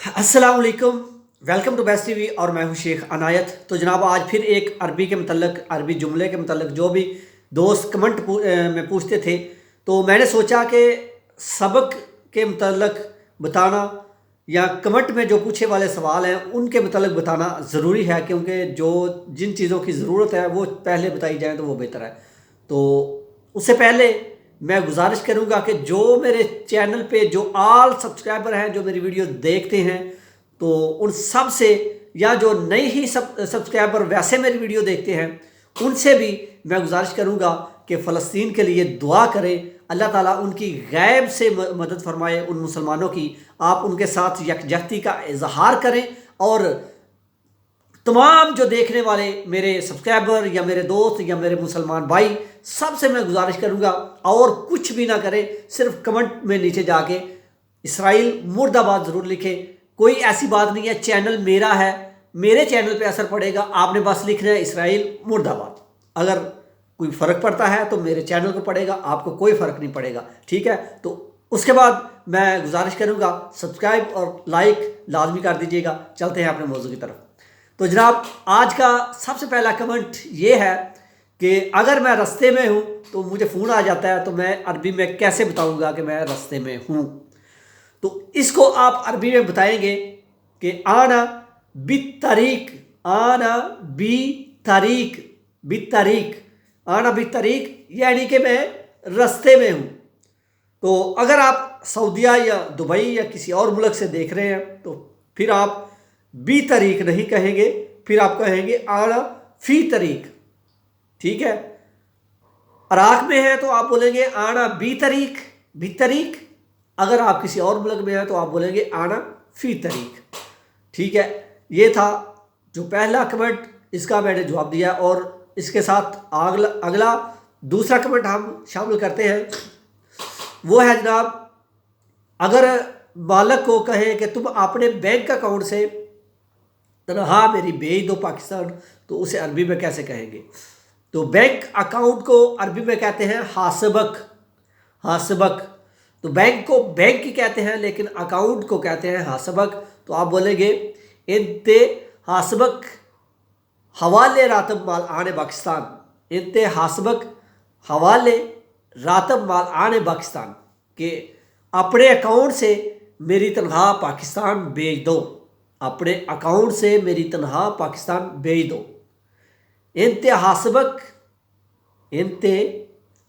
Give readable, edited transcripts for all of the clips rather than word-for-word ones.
अस्सलाम वालेकुम। Welcome to best TV और मैं हूं शेख अनायत। तो जनाब आज फिर एक अरबी के मतलब अरबी जुमले के मतलब जो भी दोस्त में पूछते थे, तो मैंने सोचा कि सबक के मतलब बताना या कमेंट में जो पूछे वाले सवाल हैं उनके मतलब बताना ज़रूरी है, क्योंकि जो जिन चीज़ों की ज़रूरत है वो पहले बताई जाए तो वो बेहतर है। तो उससे पहले मैं गुजारिश करूंगा कि जो मेरे चैनल पे जो ऑल सब्सक्राइबर हैं, जो मेरी वीडियो देखते हैं, तो उन सब से, या जो नई ही सब्सक्राइबर वैसे मेरी वीडियो देखते हैं, उनसे भी मैं गुजारिश करूंगा कि फ़लस्तीन के लिए दुआ करें। अल्लाह ताला उनकी गैब से मदद फरमाए, उन मुसलमानों की। आप उनके साथ यकजहती का इजहार करें और तमाम जो देखने वाले मेरे सब्सक्राइबर या मेरे दोस्त या मेरे मुसलमान भाई, सबसे मैं गुजारिश करूंगा और कुछ भी ना करें, सिर्फ कमेंट में नीचे जाके इसराइल मुर्दाबाद ज़रूर लिखें। कोई ऐसी बात नहीं है, चैनल मेरा है, मेरे चैनल पे असर पड़ेगा, आपने बस लिखना है इसराइल मुर्दाबाद। अगर कोई फ़र्क पड़ता है तो मेरे चैनल को पड़ेगा, आपको कोई फ़र्क नहीं पड़ेगा, ठीक है। तो उसके बाद मैं गुजारिश करूंगा सब्सक्राइब और लाइक लाजमी कर दीजिएगा। चलते हैं अपने मौजू की तरफ। तो जनाब आज का सबसे पहला कमेंट ये है कि अगर मैं रास्ते में हूँ तो मुझे फ़ोन आ जाता है, तो मैं अरबी में कैसे बताऊँगा कि मैं रास्ते में हूँ। तो इसको आप अरबी में बताएंगे कि आना बी तारीख, आना बी तारीख, बी तारीख, आना बी तारीख, यानी कि मैं रास्ते में हूँ। तो अगर आप सऊदीया या दुबई या किसी और मुल्क से देख रहे हैं तो फिर आप बी तारीख नहीं कहेंगे, फिर आप कहेंगे आना फी तारीख, ठीक है। इराक में है तो आप बोलेंगे आना बी तारीख, बी तारीख। अगर आप किसी और मुल्क में हैं तो आप बोलेंगे आना फी तारीख, ठीक है। ये था जो पहला कमेंट, इसका मैंने जवाब दिया। और इसके साथ अगला दूसरा कमेंट हम शामिल करते हैं। वो है जनाब, अगर मालिक को कहें कि तुम अपने बैंक अकाउंट से तनख्वाह मेरी भेज दो पाकिस्तान, तो उसे अरबी में कैसे कहेंगे। तो बैंक अकाउंट को अरबी में कहते हैं हासबक, हासबक। तो बैंक को बैंक ही कहते हैं, लेकिन अकाउंट को कहते हैं हासबक। तो आप बोलेंगे इंते हासबक हवाले रातब माल आने पाकिस्तान, इंते हासबक हवाले रातब माल आने पाकिस्तान, के अपने अकाउंट से मेरी तनख्वाह पाकिस्तान भेज दो, अपने अकाउंट से मेरी तनख्वाह पाकिस्तान भेज दो। इंते हासबक, इंते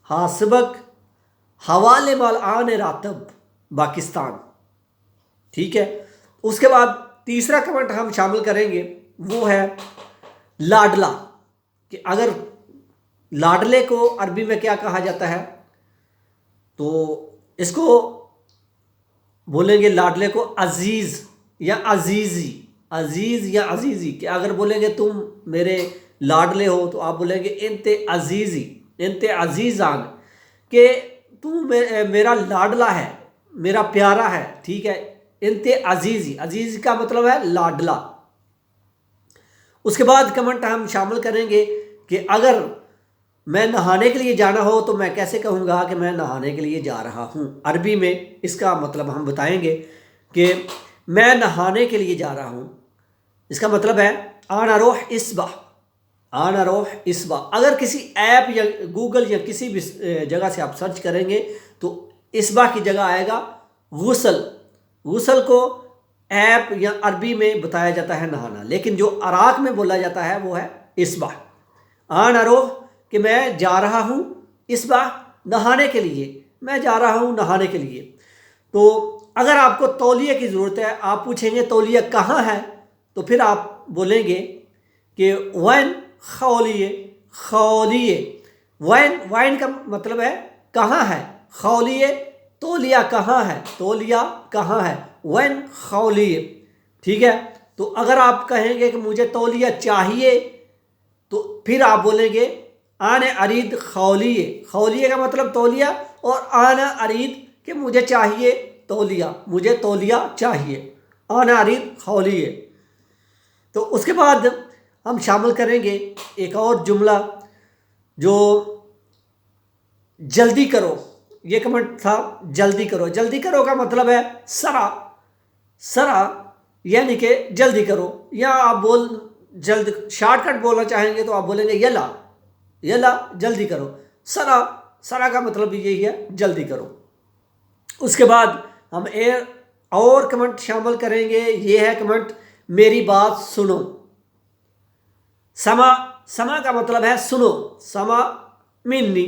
हासबक हवाले माल आने रातब पाकिस्तान, ठीक है। उसके बाद तीसरा कमेंट हम शामिल करेंगे, वो है लाडला। कि अगर लाडले को अरबी में क्या कहा जाता है, तो इसको बोलेंगे लाडले को अजीज़ या अजीज़ी, अजीज़ या अजीज़ी। कि अगर बोलेंगे तुम मेरे लाडले हो तो आप बोलेंगे इंते अजीज़ी, इंते अजीज़ान, कि तू मेरा लाडला है, मेरा प्यारा है, ठीक है। इंते अजीज़ी, अजीज़ का मतलब है लाडला। उसके बाद कमेंट हम शामिल करेंगे कि अगर मैं नहाने के लिए जाना हो तो मैं कैसे कहूँगा कि मैं नहाने के लिए जा रहा हूँ। अरबी में इसका मतलब हम बताएंगे कि मैं नहाने के लिए जा रहा हूँ। इसका मतलब है आना रोह इसबा, आना रोह इसबा। अगर किसी ऐप या गूगल या किसी भी जगह से आप सर्च करेंगे तो इसबा की जगह आएगा गुसल। गुसल को ऐप या अरबी में बताया जाता है नहाना, लेकिन जो इराक में बोला जाता है वो है इसबा। आना रोह कि मैं जा रहा हूँ, इसबा नहाने के लिए, मैं जा रहा हूँ नहाने के लिए। तो अगर आपको तौलिए की ज़रूरत है, आप पूछेंगे तौलिया कहाँ है, तो फिर आप बोलेंगे कि वैन खौलिए, खौलिए। वैन, वैन का मतलब है कहाँ है, खौलिए तौलिया कहाँ है, तौलिया कहाँ है, वैन खौलिए, ठीक है। तो अगर आप कहेंगे कि मुझे तौलिया चाहिए, तो फिर आप बोलेंगे आने अरीद खौलिए। खौलिए का मतलब तौलिया, और आना अरीद कि मुझे चाहिए तौलिया, मुझे तौलिया चाहिए, आना अरीद खौलिए। तो उसके बाद हम शामिल करेंगे एक और जुमला, जो जल्दी करो। ये कमेंट था जल्दी करो। जल्दी करो का मतलब है सरा, सरा یعنی کہ جلدی کرو، یا آپ جلد شارٹ کٹ بولنا چاہیں گے تو آپ بولیں گے یلا، یلا جلدی کرو۔ سرا، سرا کا مطلب یہی ہے جلدی کرو۔ اس کے بعد ہم اور کمنٹ شامل کریں گے، یہ ہے کمنٹ میری بات سنو۔ سما، سما کا مطلب ہے سنو، سما منی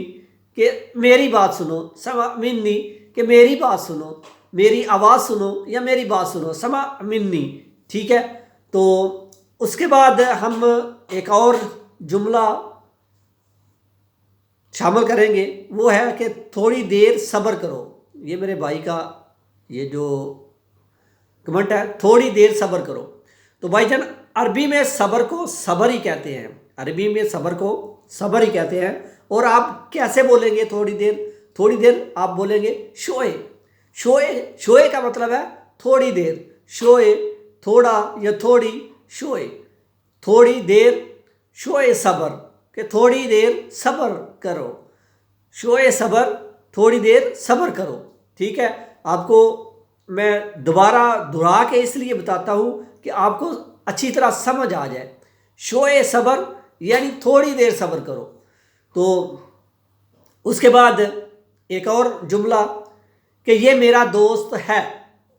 کہ میری بات سنو، سما منی کہ میری بات سنو، میری آواز سنو یا میری بات سنو، سما منی، ٹھیک ہے۔ تو اس کے بعد ہم ایک اور جملہ شامل کریں گے، وہ ہے کہ تھوڑی دیر صبر کرو۔ یہ میرے بھائی کا یہ جو کمنٹ ہے، تھوڑی دیر صبر کرو۔ تو بھائی جان عربی میں صبر کو صبر ہی کہتے ہیں، عربی میں صبر کو صبر ہی کہتے ہیں۔ اور آپ کیسے بولیں گے تھوڑی دیر؟ تھوڑی دیر آپ بولیں گے شوئے، شوئے، شوئے کا مطلب ہے تھوڑی دیر، شوئے تھوڑا یا تھوڑی، شوئے تھوڑی دیر، شوئے صبر کہ تھوڑی دیر صبر کرو، شوئے صبر تھوڑی دیر صبر کرو، ٹھیک ہے۔ آپ کو میں دوبارہ دہرا کے اس لیے بتاتا ہوں کہ آپ کو اچھی طرح سمجھ آ جائے۔ شوئے صبر یعنی تھوڑی دیر صبر کرو۔ تو اس کے بعد ایک اور جملہ کہ یہ میرا دوست ہے،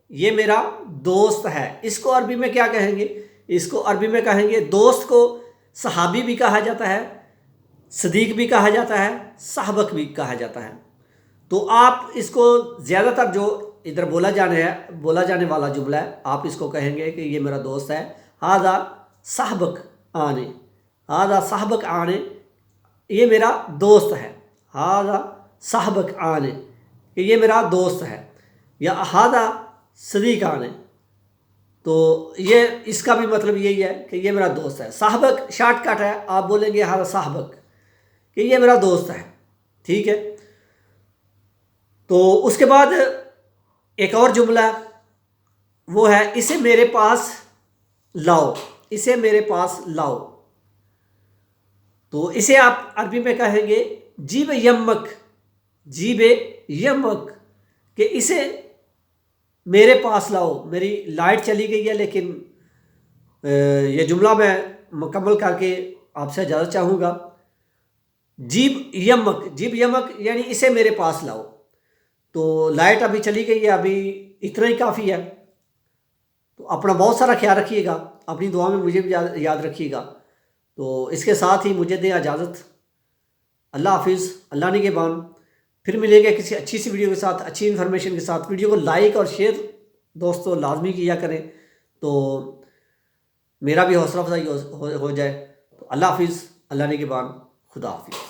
یہ میرا دوست ہے، اس کو عربی میں کیا کہیں گے؟ اس کو عربی میں کہیں گے، دوست کو صحابی بھی کہا جاتا ہے، صدیق بھی کہا جاتا ہے، صحبک بھی کہا جاتا ہے۔ تو آپ اس کو زیادہ تر جو ادھر بولا جانے والا جملہ ہے، آپ اس کو کہیں گے کہ یہ میرا دوست ہے، ہاذا صحبک آنے، ہاذا صحبک آنے، یہ میرا دوست ہے، ہاذا صحبک آنے کہ یہ میرا دوست ہے، یا ہاذا صدیق آنے، تو یہ اس کا بھی مطلب یہی ہے کہ یہ میرا دوست ہے۔ صحبک شارٹ کٹ ہے، آپ بولیں گے ہاذا صحبک کہ یہ میرا دوست ہے، ٹھیک ہے۔ تو اس کے بعد ایک اور جملہ وہ ہے اسے میرے پاس لاؤ، اسے میرے پاس لاؤ۔ تو اسے آپ عربی میں کہیں گے جیب یمک، جیب یمک کہ اسے میرے پاس لاؤ۔ میری لائٹ چلی گئی ہے، لیکن یہ جملہ میں مکمل کر کے آپ سے اجازت چاہوں گا۔ جیب یمک، جیب یمک یعنی اسے میرے پاس لاؤ۔ تو لائٹ ابھی چلی گئی ہے، ابھی اتنا ہی کافی ہے۔ تو اپنا بہت سارا خیال رکھیے گا، اپنی دعا میں مجھے بھی یاد رکھیے گا۔ تو اس کے ساتھ ہی مجھے دیں اجازت، اللہ حافظ، اللہ نگہبان۔ پھر ملیں گے کسی اچھی سی ویڈیو کے ساتھ، اچھی انفارمیشن کے ساتھ۔ ویڈیو کو لائک اور شیئر دوستو لازمی کیا کریں، تو میرا بھی حوصلہ افزائی ہو جائے۔ تو اللہ حافظ، اللہ نگہبان، خدا حافظ۔